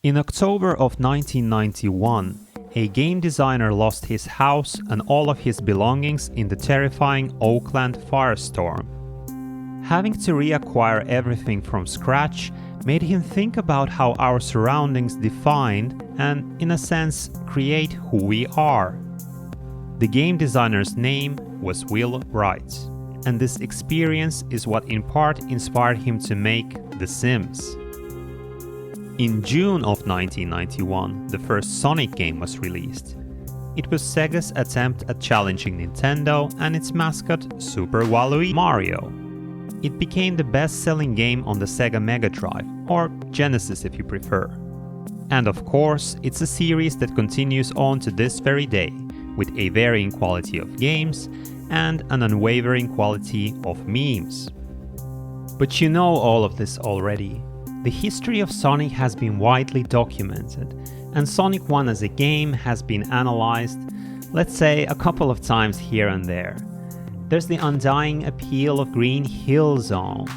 In October of 1991, a game designer lost his house and all of his belongings in the terrifying Oakland firestorm. Having to reacquire everything from scratch made him think about how our surroundings define and, in a sense, create who we are. The game designer's name was Will Wright, and this experience is what in part inspired him to make The Sims. In June of 1991, the first Sonic game was released. It was Sega's attempt at challenging Nintendo and its mascot, Super Waluigi Mario. It became the best-selling game on the Sega Mega Drive, or Genesis if you prefer. And of course, it's a series that continues on to this very day, with a varying quality of games and an unwavering quality of memes. But you know all of this already. The history of Sonic has been widely documented, and Sonic 1 as a game has been analyzed, let's say, a couple of times here and there. There's the undying appeal of Green Hill Zone,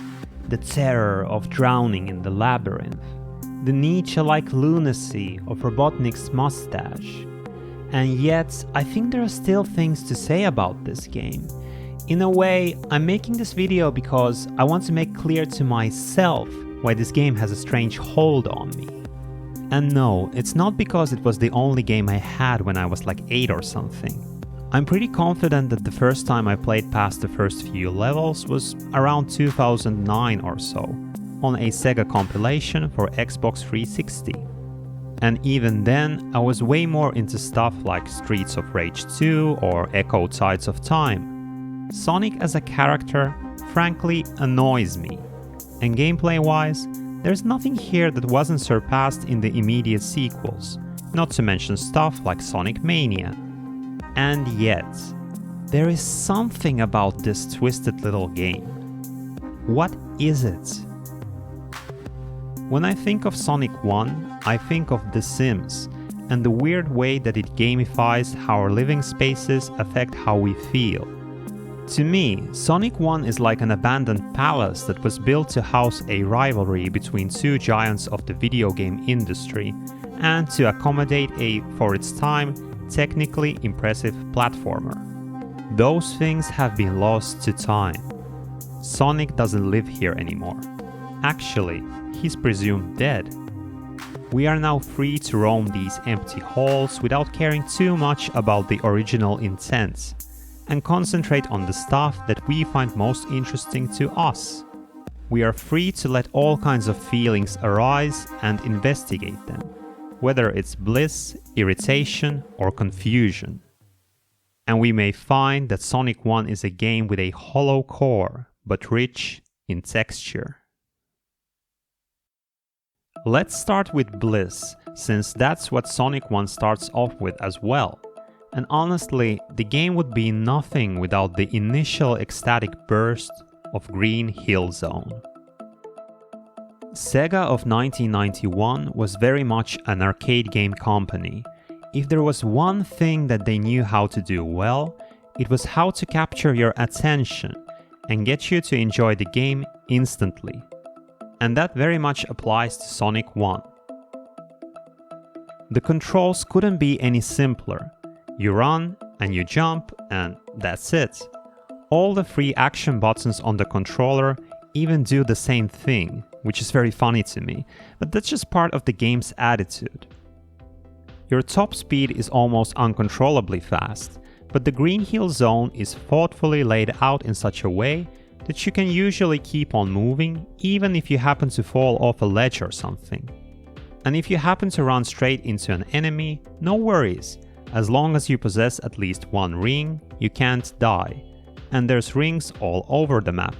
the terror of drowning in the labyrinth, the Nietzsche-like lunacy of Robotnik's mustache. And yet, I think there are still things to say about this game. In a way, I'm making this video because I want to make clear to myself why this game has a strange hold on me. And no, it's not because it was the only game I had when I was like 8 or something. I'm pretty confident that the first time I played past the first few levels was around 2009 or so, on a Sega compilation for Xbox 360. And even then, I was way more into stuff like Streets of Rage 2 or Echoed Sides of Time. Sonic as a character, frankly, annoys me. And gameplay-wise, there's nothing here that wasn't surpassed in the immediate sequels, not to mention stuff like Sonic Mania. And yet, there is something about this twisted little game. What is it? When I think of Sonic 1, I think of The Sims, and the weird way that it gamifies how our living spaces affect how we feel. To me, Sonic 1 is like an abandoned palace that was built to house a rivalry between two giants of the video game industry, and to accommodate a, for its time, technically impressive platformer. Those things have been lost to time. Sonic doesn't live here anymore. Actually, he's presumed dead. We are now free to roam these empty halls without caring too much about the original intent, and concentrate on the stuff that we find most interesting to us. We are free to let all kinds of feelings arise and investigate them, whether it's bliss, irritation, or confusion. And we may find that Sonic 1 is a game with a hollow core, but rich in texture. Let's start with bliss, since that's what Sonic 1 starts off with as well. And honestly, the game would be nothing without the initial ecstatic burst of Green Hill Zone. Sega of 1991 was very much an arcade game company. If there was one thing that they knew how to do well, it was how to capture your attention and get you to enjoy the game instantly. And that very much applies to Sonic 1. The controls couldn't be any simpler. You run and you jump and that's it. All the free action buttons on the controller even do the same thing, which is very funny to me, but that's just part of the game's attitude. Your top speed is almost uncontrollably fast, but the Green Hill Zone is thoughtfully laid out in such a way that you can usually keep on moving even if you happen to fall off a ledge or something. And if you happen to run straight into an enemy, no worries. As long as you possess at least one ring, you can't die, and there's rings all over the map.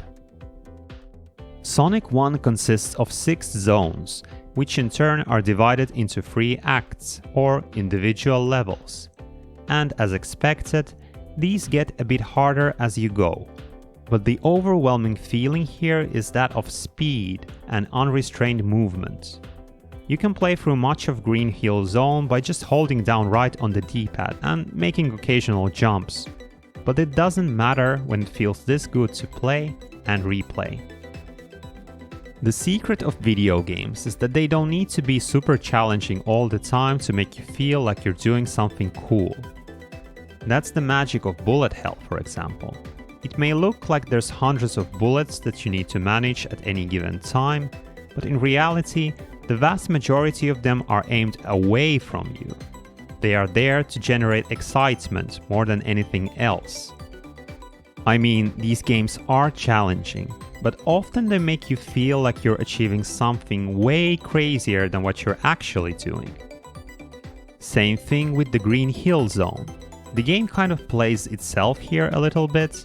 Sonic 1 consists of 6 zones, which in turn are divided into 3 acts, or individual levels. And as expected, these get a bit harder as you go. But the overwhelming feeling here is that of speed and unrestrained movement. You can play through much of Green Hill Zone by just holding down right on the D-pad and making occasional jumps. But it doesn't matter when it feels this good to play and replay. The secret of video games is that they don't need to be super challenging all the time to make you feel like you're doing something cool. That's the magic of bullet hell, for example. It may look like there's hundreds of bullets that you need to manage at any given time, but in reality, the vast majority of them are aimed away from you. They are there to generate excitement more than anything else. I mean, these games are challenging, but often they make you feel like you're achieving something way crazier than what you're actually doing. Same thing with the Green Hill Zone. The game kind of plays itself here a little bit,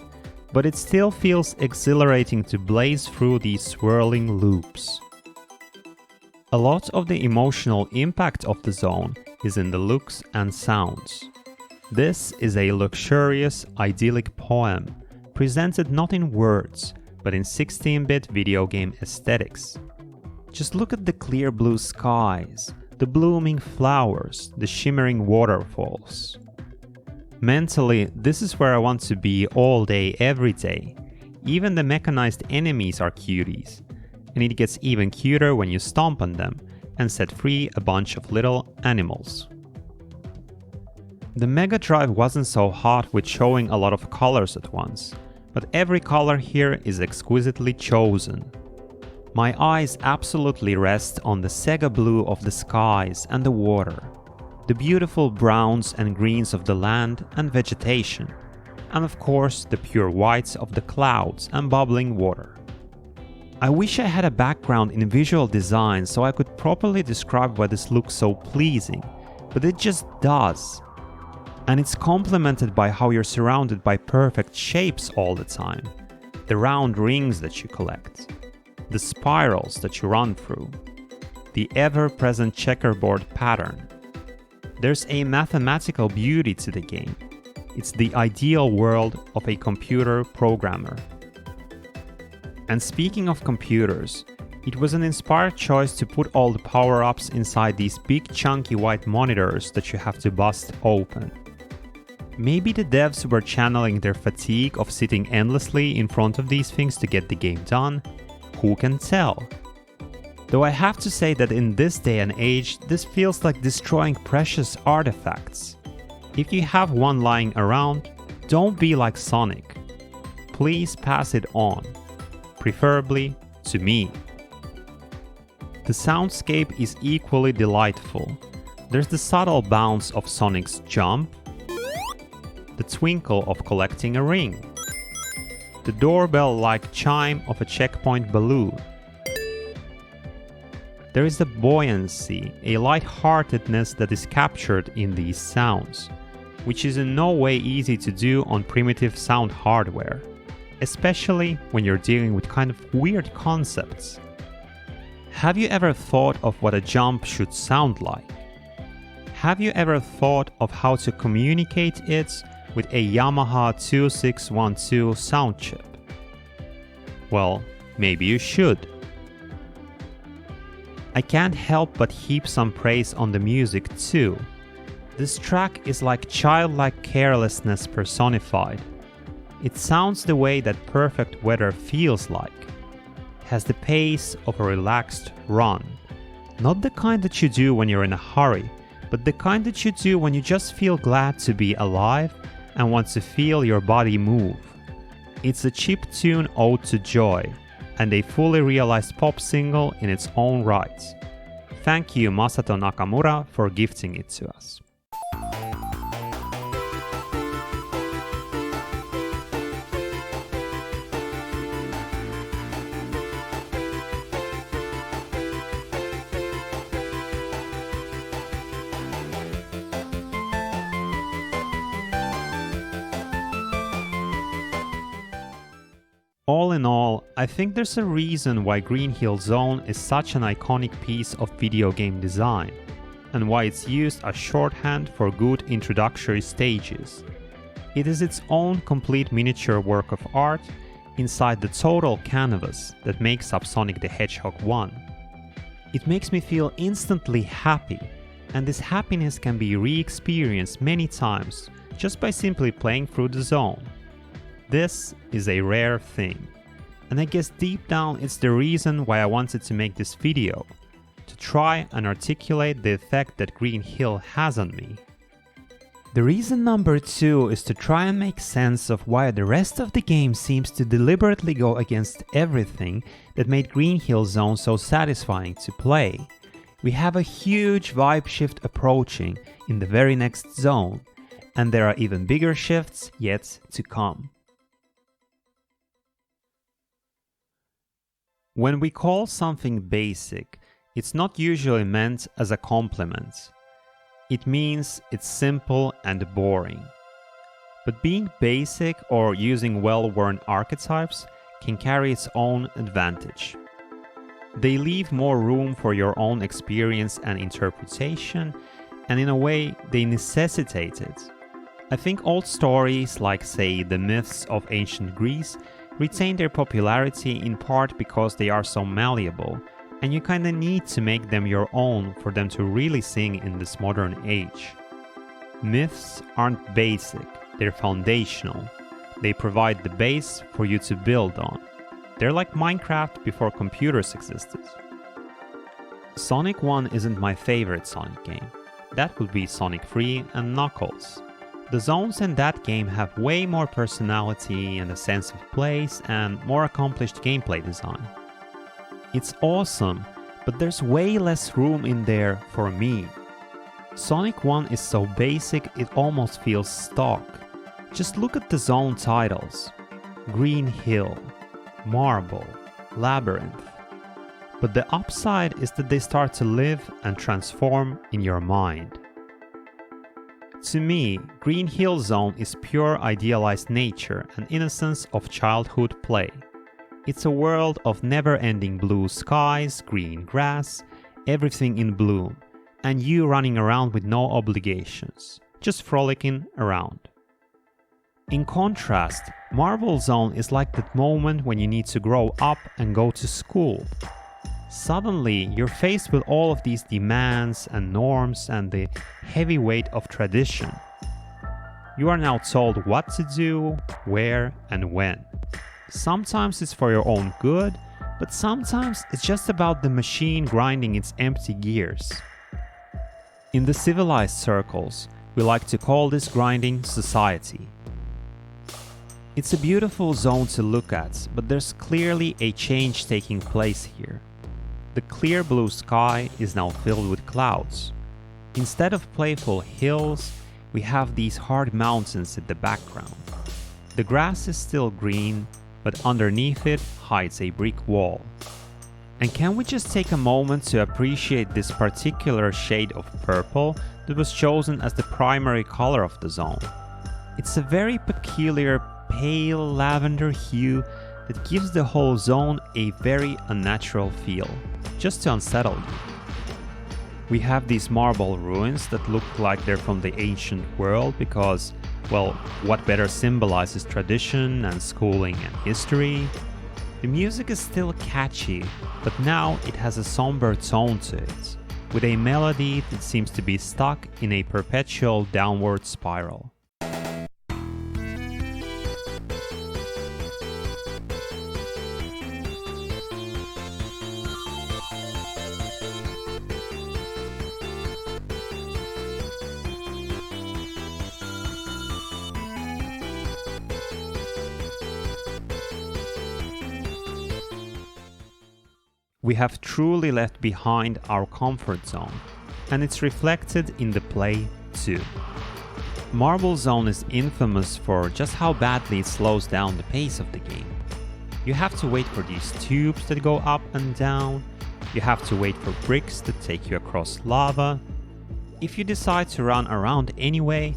but it still feels exhilarating to blaze through these swirling loops. A lot of the emotional impact of the zone is in the looks and sounds. This is a luxurious, idyllic poem, presented not in words, but in 16-bit video game aesthetics. Just look at the clear blue skies, the blooming flowers, the shimmering waterfalls. Mentally, this is where I want to be all day, every day. Even the mechanized enemies are cuties, and it gets even cuter when you stomp on them and set free a bunch of little animals. The Mega Drive wasn't so hot with showing a lot of colors at once, but every color here is exquisitely chosen. My eyes absolutely rest on the Sega blue of the skies and the water, the beautiful browns and greens of the land and vegetation, and of course the pure whites of the clouds and bubbling water. I wish I had a background in visual design so I could properly describe why this looks so pleasing, but it just does. And it's complemented by how you're surrounded by perfect shapes all the time. The round rings that you collect, the spirals that you run through, the ever-present checkerboard pattern. There's a mathematical beauty to the game. It's the ideal world of a computer programmer. And speaking of computers, it was an inspired choice to put all the power-ups inside these big chunky white monitors that you have to bust open. Maybe the devs were channeling their fatigue of sitting endlessly in front of these things to get the game done. Who can tell? Though I have to say that in this day and age, this feels like destroying precious artifacts. If you have one lying around, don't be like Sonic. Please pass it on, preferably to me. The soundscape is equally delightful. There's the subtle bounce of Sonic's jump, the twinkle of collecting a ring, the doorbell-like chime of a checkpoint balloon. There is a buoyancy, a lightheartedness that is captured in these sounds, which is in no way easy to do on primitive sound hardware, especially when you're dealing with kind of weird concepts. Have you ever thought of what a jump should sound like? Have you ever thought of how to communicate it with a Yamaha 2612 sound chip? Well, maybe you should. I can't help but heap some praise on the music too. This track is like childlike carelessness personified. It sounds the way that perfect weather feels like. It has the pace of a relaxed run. Not the kind that you do when you're in a hurry, but the kind that you do when you just feel glad to be alive and want to feel your body move. It's a chiptune ode to joy, and a fully realized pop single in its own right. Thank you Masato Nakamura for gifting it to us. All in all, I think there's a reason why Green Hill Zone is such an iconic piece of video game design, and why it's used as shorthand for good introductory stages. It is its own complete miniature work of art inside the total canvas that makes up Sonic the Hedgehog 1. It makes me feel instantly happy, and this happiness can be re-experienced many times just by simply playing through the zone. This is a rare thing, And I guess deep down it's the reason why I wanted to make this video, to try and articulate the effect that Green Hill has on me. The reason number 2 is to try and make sense of why the rest of the game seems to deliberately go against everything that made Green Hill Zone so satisfying to play. We have a huge vibe shift approaching in the very next zone, and there are even bigger shifts yet to come. When we call something basic, it's not usually meant as a compliment. It means it's simple and boring. But being basic or using well-worn archetypes can carry its own advantage. They leave more room for your own experience and interpretation, and in a way, they necessitate it. I think old stories like, say, the myths of ancient Greece retain their popularity in part because they are so malleable, and you kinda need to make them your own for them to really sing in this modern age. Myths aren't basic, they're foundational. They provide the base for you to build on. They're like Minecraft before computers existed. Sonic 1 isn't my favorite Sonic game. That would be Sonic 3 and Knuckles. The zones in that game have way more personality and a sense of place and more accomplished gameplay design. It's awesome, but there's way less room in there for me. Sonic 1 is so basic it almost feels stock. Just look at the zone titles: Green Hill, Marble, Labyrinth. But the upside is that they start to live and transform in your mind. To me, Green Hill Zone is pure idealized nature and innocence of childhood play. It's a world of never-ending blue skies, green grass, everything in bloom, and you running around with no obligations, just frolicking around. In contrast, Marble Zone is like that moment when you need to grow up and go to school. Suddenly, you're faced with all of these demands and norms and the heavy weight of tradition. You are now told what to do, where, and when. Sometimes it's for your own good, but sometimes it's just about the machine grinding its empty gears. In the civilized circles, we like to call this grinding society. It's a beautiful zone to look at, but there's clearly a change taking place here. The clear blue sky is now filled with clouds. Instead of playful hills, we have these hard mountains in the background. The grass is still green, but underneath it hides a brick wall. And can we just take a moment to appreciate this particular shade of purple that was chosen as the primary color of the zone? It's a very peculiar pale lavender hue that gives the whole zone a very unnatural feel, just to unsettle you. We have these marble ruins that look like they're from the ancient world because, well, what better symbolizes tradition and schooling and history? The music is still catchy, but now it has a somber tone to it, with a melody that seems to be stuck in a perpetual downward spiral. We have truly left behind our comfort zone, and it's reflected in the play too. Marble Zone is infamous for just how badly it slows down the pace of the game. You have to wait for these tubes that go up and down, you have to wait for bricks that take you across lava. If you decide to run around anyway,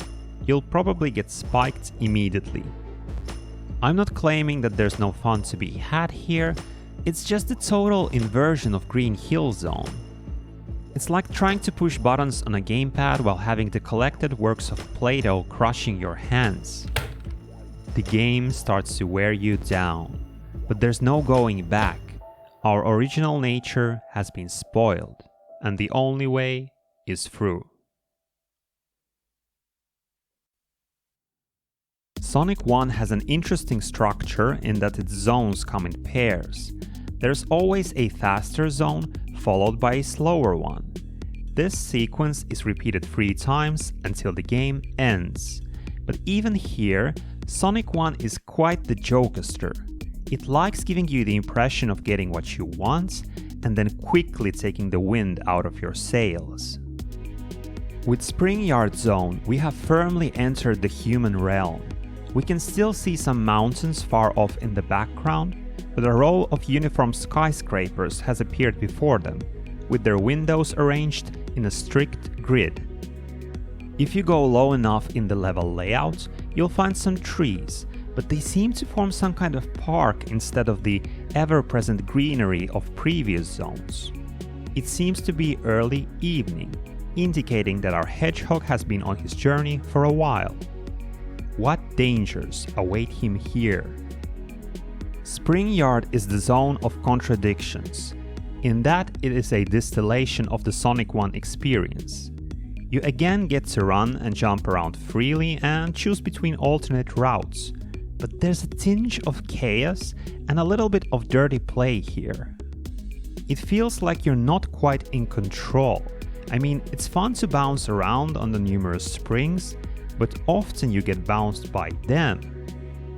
you'll probably get spiked immediately. I'm not claiming that there's no fun to be had here, it's just the total inversion of Green Hill Zone. It's like trying to push buttons on a gamepad while having the collected works of Play-Doh crushing your hands. The game starts to wear you down, but there's no going back. Our original nature has been spoiled, and the only way is through. Sonic 1 has an interesting structure in that its zones come in pairs. There's always a faster zone, followed by a slower one. This sequence is repeated 3 times until the game ends. But even here, Sonic 1 is quite the jokester. It likes giving you the impression of getting what you want, and then quickly taking the wind out of your sails. With Spring Yard Zone, we have firmly entered the human realm. We can still see some mountains far off in the background, but a row of uniform skyscrapers has appeared before them, with their windows arranged in a strict grid. If you go low enough in the level layout, you'll find some trees, but they seem to form some kind of park instead of the ever-present greenery of previous zones. It seems to be early evening, indicating that our hedgehog has been on his journey for a while. What dangers await him here? Spring Yard is the zone of contradictions, in that it is a distillation of the Sonic 1 experience. You again get to run and jump around freely and choose between alternate routes, but there's a tinge of chaos and a little bit of dirty play here. It feels like you're not quite in control. I mean, it's fun to bounce around on the numerous springs, but often you get bounced by them.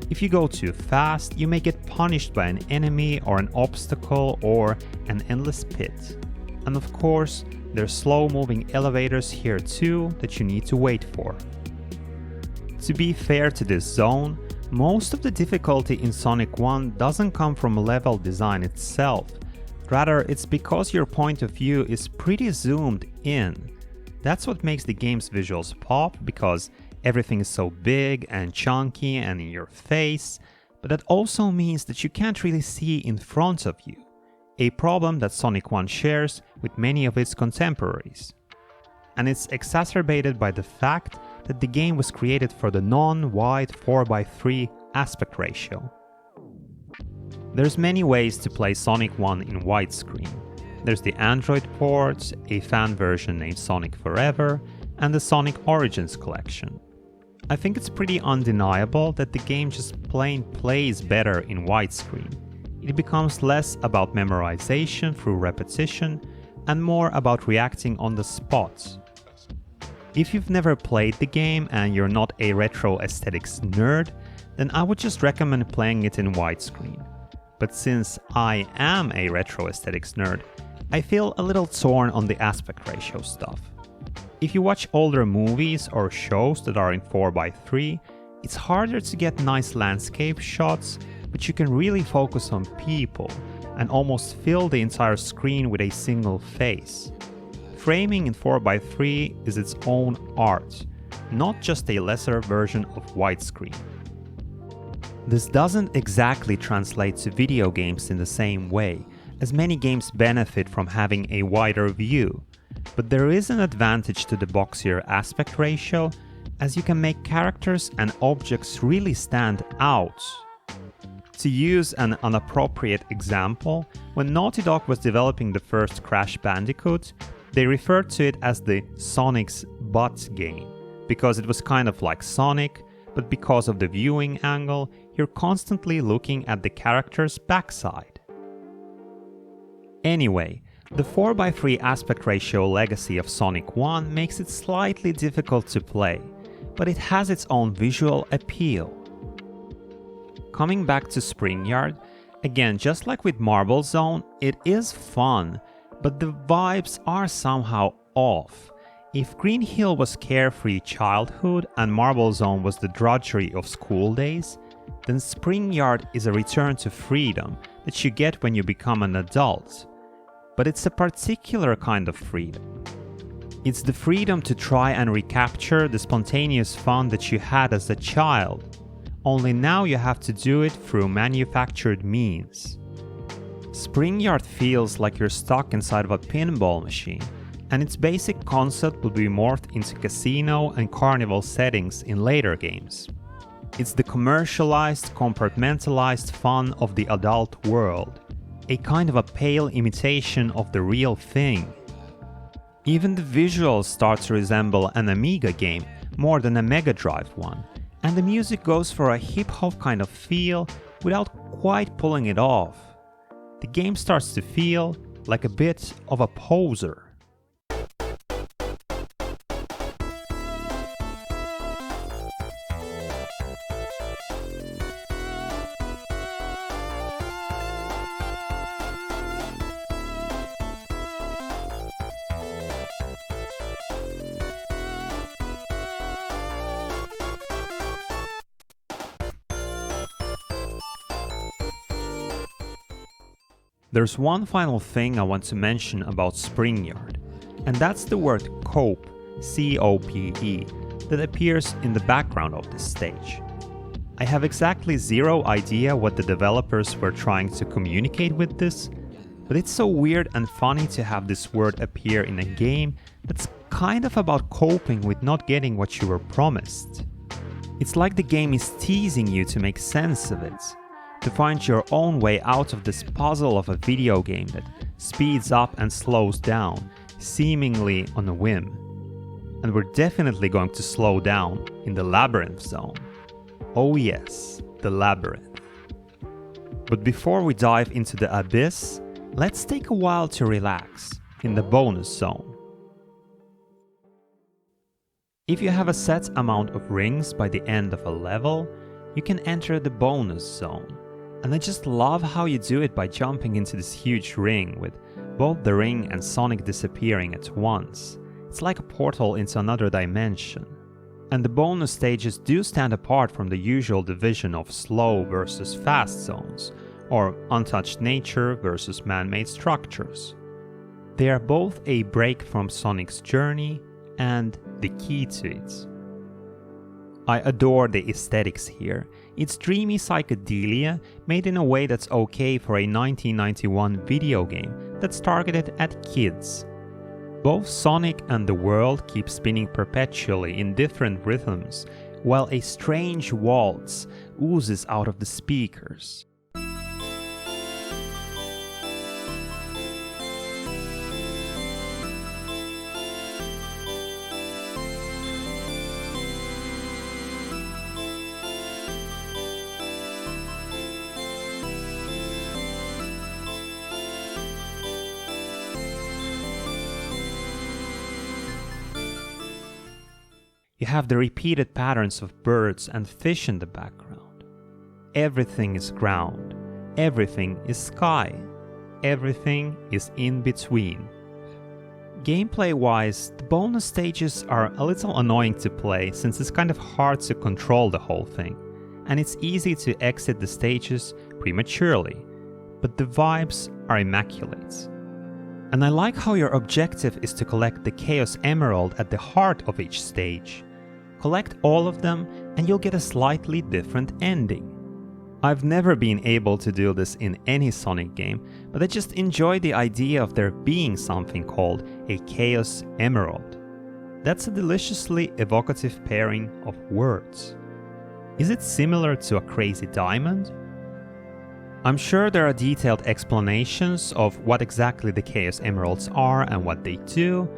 If you go too fast, you may get punished by an enemy or an obstacle or an endless pit. And of course, there's slow-moving elevators here too that you need to wait for. To be fair to this zone, most of the difficulty in Sonic 1 doesn't come from level design itself. Rather, it's because your point of view is pretty zoomed in. That's what makes the game's visuals pop, because everything is so big and chunky and in your face, but that also means that you can't really see in front of you. A problem that Sonic 1 shares with many of its contemporaries. And it's exacerbated by the fact that the game was created for the non-wide 4:3 aspect ratio. There's many ways to play Sonic 1 in widescreen. There's the Android port, a fan version named Sonic Forever, and the Sonic Origins collection. I think it's pretty undeniable that the game just plain plays better in widescreen. It becomes less about memorization through repetition and more about reacting on the spot. If you've never played the game and you're not a retro aesthetics nerd, then I would just recommend playing it in widescreen. But since I am a retro aesthetics nerd, I feel a little torn on the aspect ratio stuff. If you watch older movies or shows that are in 4:3, it's harder to get nice landscape shots, but you can really focus on people and almost fill the entire screen with a single face. Framing in 4:3 is its own art, not just a lesser version of widescreen. This doesn't exactly translate to video games in the same way, as many games benefit from having a wider view, but there is an advantage to the boxier aspect ratio, as you can make characters and objects really stand out. To use an unappropriate example, when Naughty Dog was developing the first Crash Bandicoot, they referred to it as the Sonic's butt game, because it was kind of like Sonic, but because of the viewing angle, you're constantly looking at the character's backside. Anyway, the 4:3 aspect ratio legacy of Sonic 1 makes it slightly difficult to play, but it has its own visual appeal. Coming back to Spring Yard, again, just like with Marble Zone, it is fun, but the vibes are somehow off. If Green Hill was carefree childhood and Marble Zone was the drudgery of school days, then Spring Yard is a return to freedom that you get when you become an adult. But it's a particular kind of freedom. It's the freedom to try and recapture the spontaneous fun that you had as a child, only now you have to do it through manufactured means. Spring Yard feels like you're stuck inside of a pinball machine, and its basic concept will be morphed into casino and carnival settings in later games. It's the commercialized, compartmentalized fun of the adult world, a kind of a pale imitation of the real thing. Even the visuals start to resemble an Amiga game more than a Mega Drive one, And the music goes for a hip-hop kind of feel without quite pulling it off. The game starts to feel like a bit of a poser. There's one final thing I want to mention about Springyard, and that's the word cope, C-O-P-E, that appears in the background of this stage. I have exactly zero idea what the developers were trying to communicate with this, but it's so weird and funny to have this word appear in a game that's kind of about coping with not getting what you were promised. It's like the game is teasing you to make sense of it, to find your own way out of this puzzle of a video game that speeds up and slows down, seemingly on a whim. And we're definitely going to slow down in the Labyrinth Zone. Oh yes, the Labyrinth. But before we dive into the abyss, let's take a while to relax in the bonus zone. If you have a set amount of rings by the end of a level, you can enter the bonus zone. And I just love how you do it by jumping into this huge ring with both the ring and Sonic disappearing at once. It's like a portal into another dimension. And the bonus stages do stand apart from the usual division of slow versus fast zones, or untouched nature versus man-made structures. They are both a break from Sonic's journey and the key to it. I adore the aesthetics here. It's dreamy psychedelia made in a way that's okay for a 1991 video game that's targeted at kids. Both Sonic and the world keep spinning perpetually in different rhythms, while a strange waltz oozes out of the speakers. You have the repeated patterns of birds and fish in the background. Everything is ground, everything is sky, everything is in between. Gameplay-wise, the bonus stages are a little annoying to play since it's kind of hard to control the whole thing, and it's easy to exit the stages prematurely, but the vibes are immaculate. And I like how your objective is to collect the Chaos Emerald at the heart of each stage. Collect all of them and you'll get a slightly different ending. I've never been able to do this in any Sonic game, but I just enjoy the idea of there being something called a Chaos Emerald. That's a deliciously evocative pairing of words. Is it similar to a crazy diamond? I'm sure there are detailed explanations of what exactly the Chaos Emeralds are and what they do,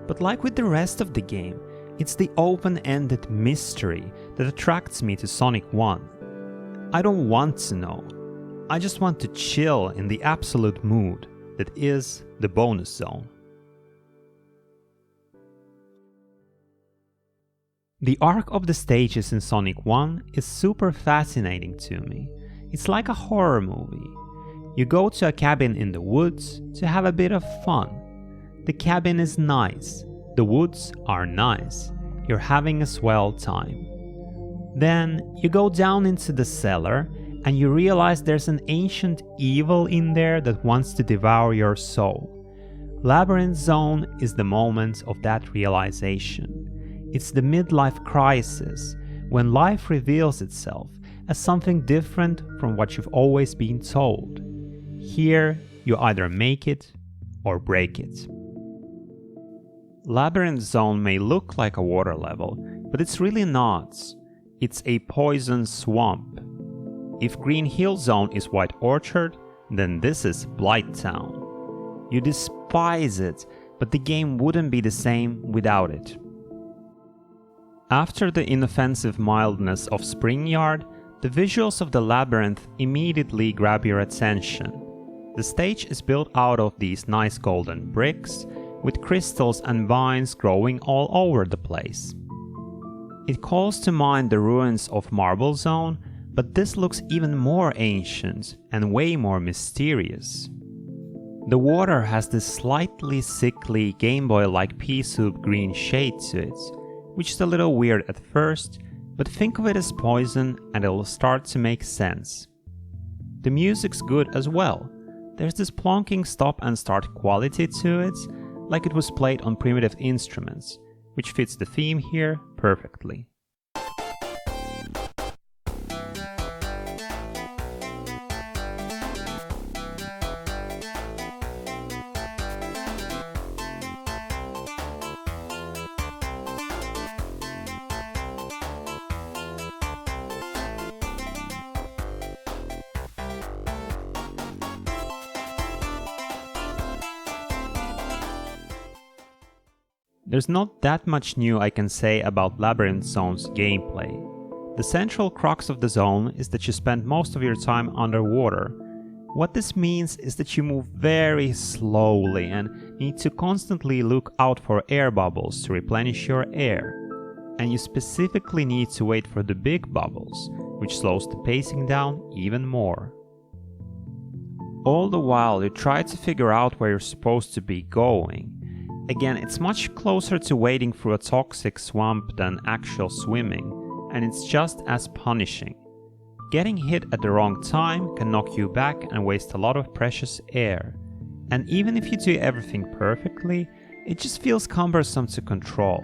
but like with the rest of the game, it's the open-ended mystery that attracts me to Sonic 1. I don't want to know. I just want to chill in the absolute mood that is the bonus zone. The arc of the stages in Sonic 1 is super fascinating to me. It's like a horror movie. You go to a cabin in the woods to have a bit of fun. The cabin is nice. The woods are nice. You're having a swell time. Then you go down into the cellar and you realize there's an ancient evil in there that wants to devour your soul. Labyrinth Zone is the moment of that realization. It's the midlife crisis, when life reveals itself as something different from what you've always been told. Here, you either make it or break it. Labyrinth Zone may look like a water level, but it's really not. It's a poison swamp. If Green Hill Zone is White Orchard, then this is Blight Town. You despise it, but the game wouldn't be the same without it. After the inoffensive mildness of Spring Yard, the visuals of the labyrinth immediately grab your attention. The stage is built out of these nice golden bricks, with crystals and vines growing all over the place. It calls to mind the ruins of Marble Zone, but this looks even more ancient and way more mysterious. The water has this slightly sickly Game Boy-like pea soup green shade to it, which is a little weird at first, but think of it as poison and it'll start to make sense. The music's good as well. There's this plonking stop and start quality to it, like it was played on primitive instruments, which fits the theme here perfectly. There's not that much new I can say about Labyrinth Zone's gameplay. The central crux of the zone is that you spend most of your time underwater. What this means is that you move very slowly and need to constantly look out for air bubbles to replenish your air. And you specifically need to wait for the big bubbles, which slows the pacing down even more. All the while you try to figure out where you're supposed to be going. Again, it's much closer to wading through a toxic swamp than actual swimming, and it's just as punishing. Getting hit at the wrong time can knock you back and waste a lot of precious air. And even if you do everything perfectly, it just feels cumbersome to control.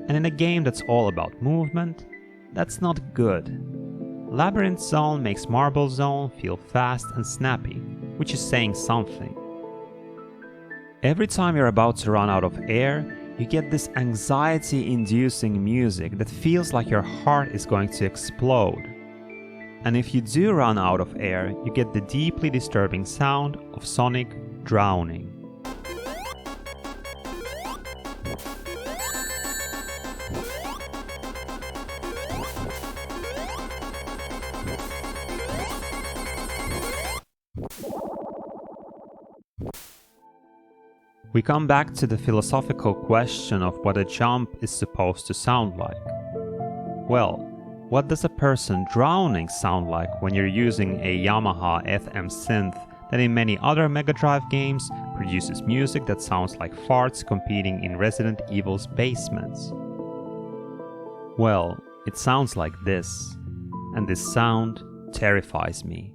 And in a game that's all about movement, that's not good. Labyrinth Zone makes Marble Zone feel fast and snappy, which is saying something. Every time you're about to run out of air, you get this anxiety-inducing music that feels like your heart is going to explode. And if you do run out of air, you get the deeply disturbing sound of Sonic drowning. We come back to the philosophical question of what a jump is supposed to sound like. Well, what does a person drowning sound like when you're using a Yamaha FM synth that in many other Mega Drive games produces music that sounds like farts competing in Resident Evil's basements? Well, it sounds like this, and this sound terrifies me.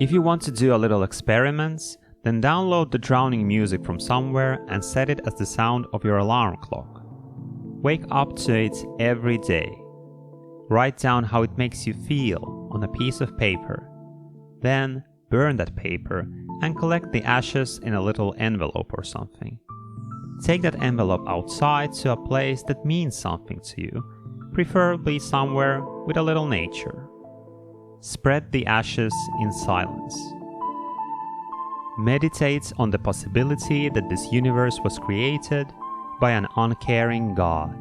If you want to do a little experiments, then download the drowning music from somewhere and set it as the sound of your alarm clock. Wake up to it every day. Write down how it makes you feel on a piece of paper. Then burn that paper and collect the ashes in a little envelope or something. Take that envelope outside to a place that means something to you, preferably somewhere with a little nature. Spread the ashes in silence. Meditate on the possibility that this universe was created by an uncaring God.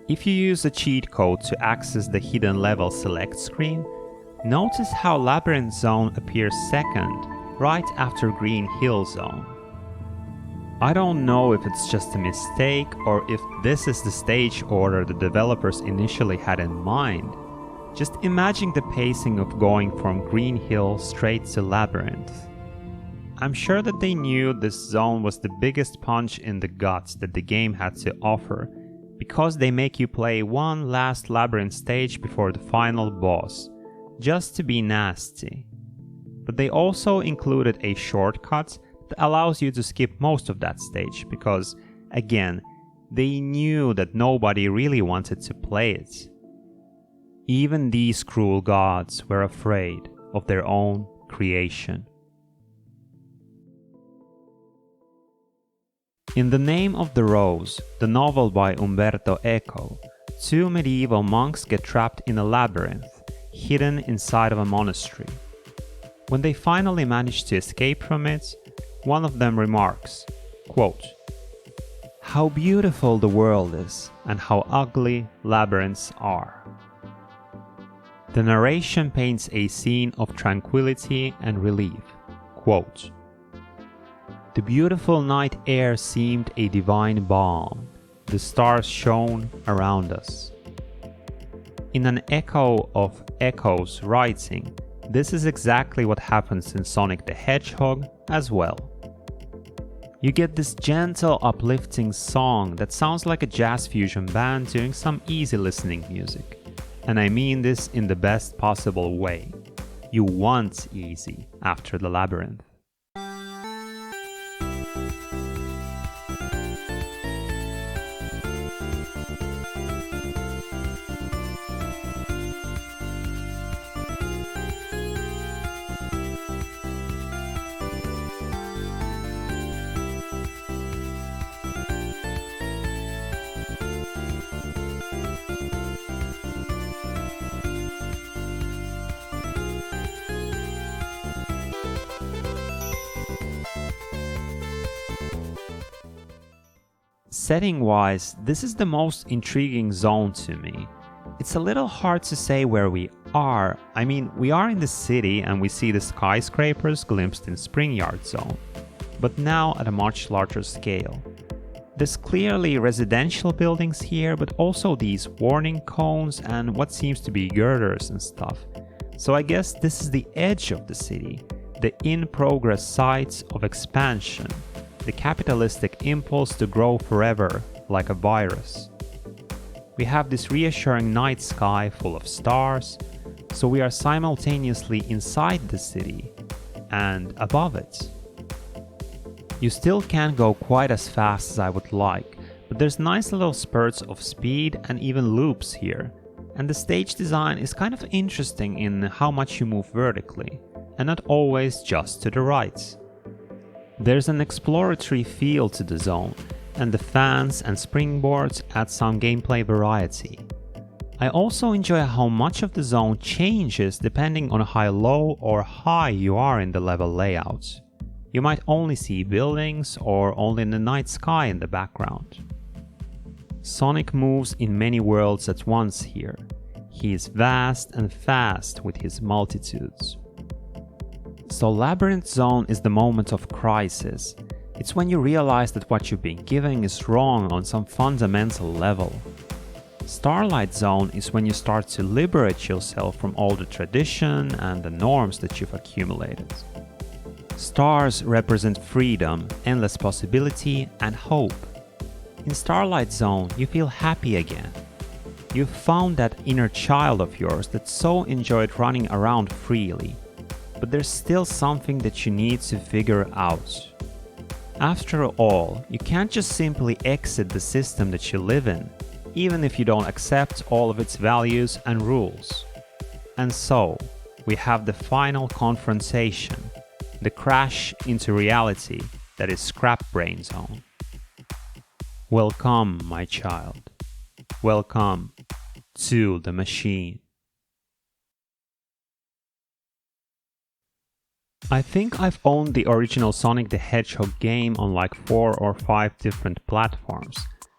If you use a cheat code to access the hidden level select screen, notice how Labyrinth Zone appears second, right after Green Hill Zone. I don't know if it's just a mistake or if this is the stage order the developers initially had in mind. Just imagine the pacing of going from Green Hill straight to Labyrinth. I'm sure that they knew this zone was the biggest punch in the guts that the game had to offer, because they make you play one last Labyrinth stage before the final boss, just to be nasty. But they also included a shortcut that allows you to skip most of that stage, because, again, they knew that nobody really wanted to play it. Even these cruel gods were afraid of their own creation. In the Name of the Rose, the novel by Umberto Eco, two medieval monks get trapped in a labyrinth, hidden inside of a monastery. When they finally manage to escape from it, one of them remarks, quote, How beautiful the world is, and how ugly labyrinths are. The narration paints a scene of tranquility and relief. Quote, "The beautiful night air seemed a divine balm. The stars shone around us." In an echo of Echo's writing, this is exactly what happens in Sonic the Hedgehog as well. You get this gentle, uplifting song that sounds like a jazz fusion band doing some easy listening music. And I mean this in the best possible way. You want easy after the labyrinth. Setting-wise, this is the most intriguing zone to me. It's a little hard to say where we are. I mean, we are in the city and we see the skyscrapers glimpsed in Springyard Zone, but now at a much larger scale. There's clearly residential buildings here, but also these warning cones and what seems to be girders and stuff. So I guess this is the edge of the city, the in-progress sites of expansion. The capitalistic impulse to grow forever, like a virus. We have this reassuring night sky full of stars, so we are simultaneously inside the city and above it. You still can't go quite as fast as I would like, but there's nice little spurts of speed and even loops here, and the stage design is kind of interesting in how much you move vertically, and not always just to the right. There's an exploratory feel to the zone, and the fans and springboards add some gameplay variety. I also enjoy how much of the zone changes depending on how low or high you are in the level layout. You might only see buildings or only the night sky in the background. Sonic moves in many worlds at once here. He is vast and fast with his multitudes. So Labyrinth Zone is the moment of crisis. It's when you realize that what you've been given is wrong on some fundamental level. Starlight Zone is when you start to liberate yourself from all the tradition and the norms that you've accumulated. Stars represent freedom, endless possibility, and hope. In Starlight Zone, you feel happy again. You've found that inner child of yours that so enjoyed running around freely. But there's still something that you need to figure out. After all, you can't just simply exit the system that you live in, even if you don't accept all of its values and rules. And so, we have the final confrontation, the crash into reality that is Scrap Brain Zone. Welcome, my child. Welcome to the machine. I think I've owned the original Sonic the Hedgehog game on like 4 or 5 different platforms,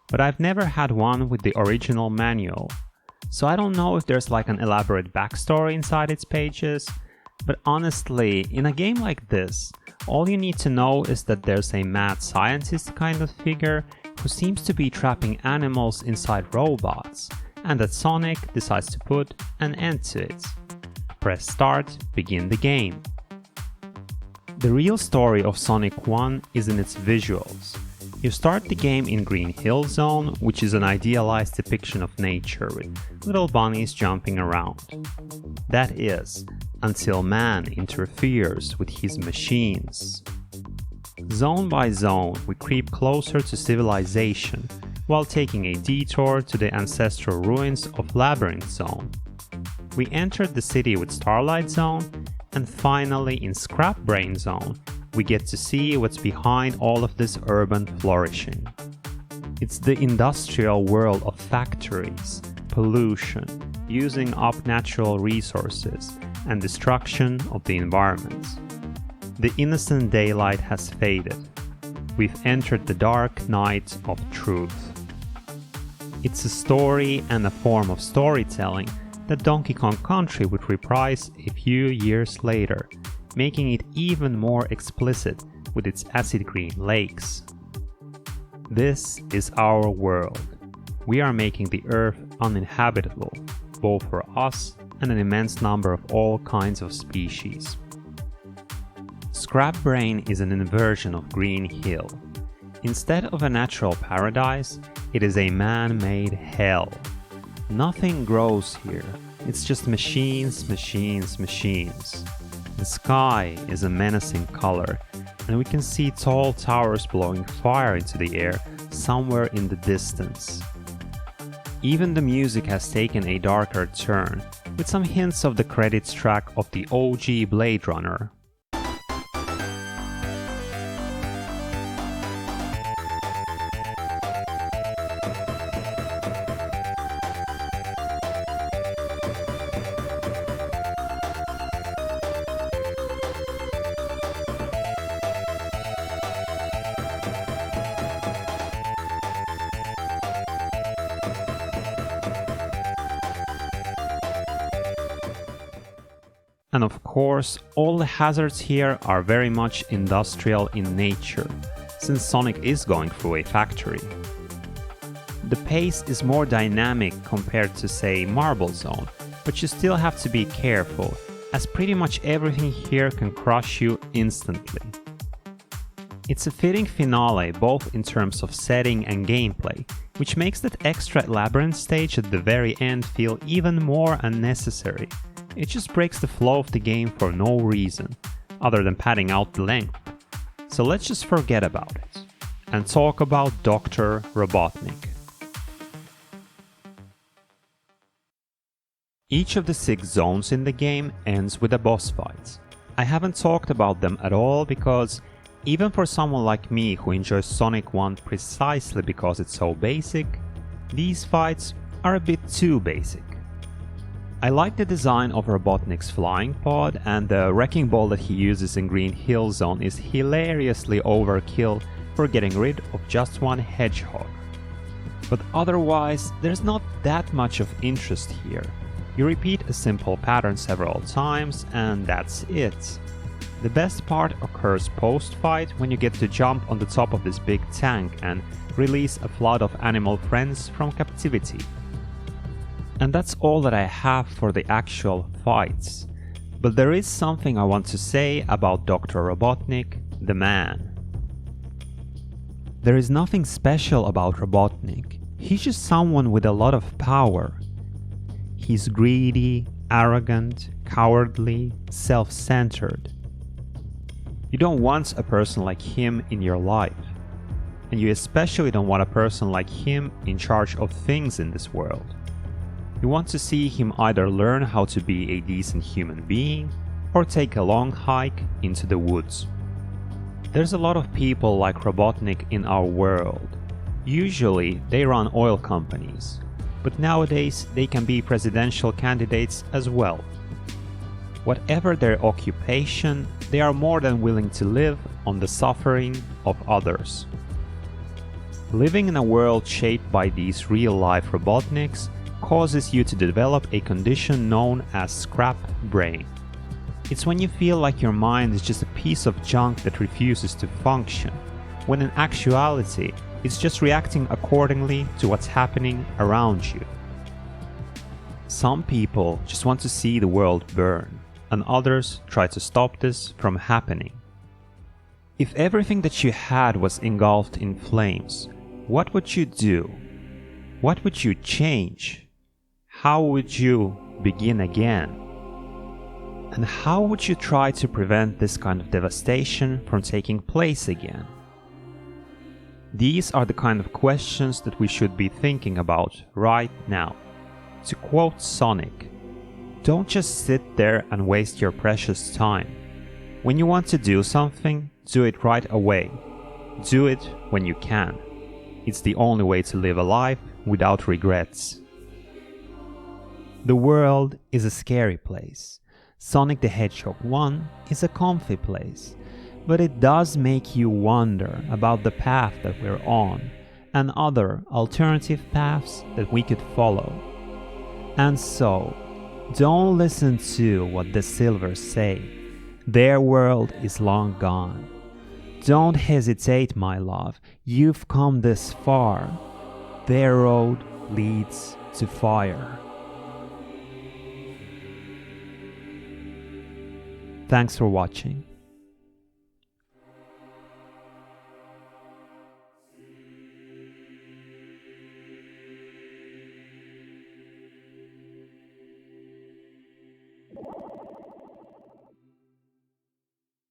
but I've never had one with the original manual. So I don't know if there's like an elaborate backstory inside its pages, but honestly, in a game like this, all you need to know is that there's a mad scientist kind of figure who seems to be trapping animals inside robots, and that Sonic decides to put an end to it. Press start, begin the game. The real story of Sonic 1 is in its visuals. You start the game in Green Hill Zone, which is an idealized depiction of nature with little bunnies jumping around. That is, until man interferes with his machines. Zone by zone, we creep closer to civilization, while taking a detour to the ancestral ruins of Labyrinth Zone. We entered the city with Starlight Zone, and finally in Scrap Brain Zone, we get to see what's behind all of this urban flourishing. It's the industrial world of factories, pollution, using up natural resources, and destruction of the environment. The innocent daylight has faded. we've entered the dark night of truth. It's a story and a form of storytelling that Donkey Kong Country would reprise a few years later, making it even more explicit with its acid green lakes. This is our world. We are making the Earth uninhabitable, both for us and an immense number of all kinds of species. Scrap Brain is an inversion of Green Hill. Instead of a natural paradise, it is a man-made hell. Nothing grows here, it's just machines, machines, machines. The sky is a menacing color, and we can see tall towers blowing fire into the air somewhere in the distance. Even the music has taken a darker turn, with some hints of the credits track of the OG Blade Runner. And of course, all the hazards here are very much industrial in nature, since Sonic is going through a factory. The pace is more dynamic compared to, say, Marble Zone, but you still have to be careful, as pretty much everything here can crush you instantly. It's a fitting finale both in terms of setting and gameplay, which makes that extra labyrinth stage at the very end feel even more unnecessary. It just breaks the flow of the game for no reason, other than padding out the length. So let's just forget about it, and talk about Dr. Robotnik. Each of the 6 zones in the game ends with a boss fight. I haven't talked about them at all because, even for someone like me who enjoys Sonic 1 precisely because it's so basic, these fights are a bit too basic. I like the design of Robotnik's flying pod, and the wrecking ball that he uses in Green Hill Zone is hilariously overkill for getting rid of just one hedgehog. But otherwise, there's not that much of interest here. You repeat a simple pattern several times, and that's it. The best part occurs post-fight when you get to jump on the top of this big tank and release a flood of animal friends from captivity. And that's all that I have for the actual fights. But there is something I want to say about Dr. Robotnik, the man. There is nothing special about Robotnik. He's just someone with a lot of power. He's greedy, arrogant, cowardly, self-centered. You don't want a person like him in your life. And you especially don't want a person like him in charge of things in this world. You want to see him either learn how to be a decent human being or take a long hike into the woods. There's a lot of people like Robotnik in our world. Usually they run oil companies, but nowadays they can be presidential candidates as well. Whatever their occupation, they are more than willing to live on the suffering of others. Living in a world shaped by these real-life Robotniks causes you to develop a condition known as scrap brain. It's when you feel like your mind is just a piece of junk that refuses to function, when in actuality it's just reacting accordingly to what's happening around you. Some people just want to see the world burn, and others try to stop this from happening. If everything that you had was engulfed in flames, what would you do? What would you change? How would you begin again? And how would you try to prevent this kind of devastation from taking place again? These are the kind of questions that we should be thinking about right now. To quote Sonic, "Don't just sit there and waste your precious time. When you want to do something, do it right away. Do it when you can. It's the only way to live a life without regrets." The world is a scary place. Sonic the Hedgehog 1 is a comfy place. but it does make you wonder about the path that we're on and other alternative paths that we could follow. And so, don't listen to what the Silvers say. Their world is long gone. Don't hesitate, my love. You've come this far. Their road leads to fire. Thanks for watching.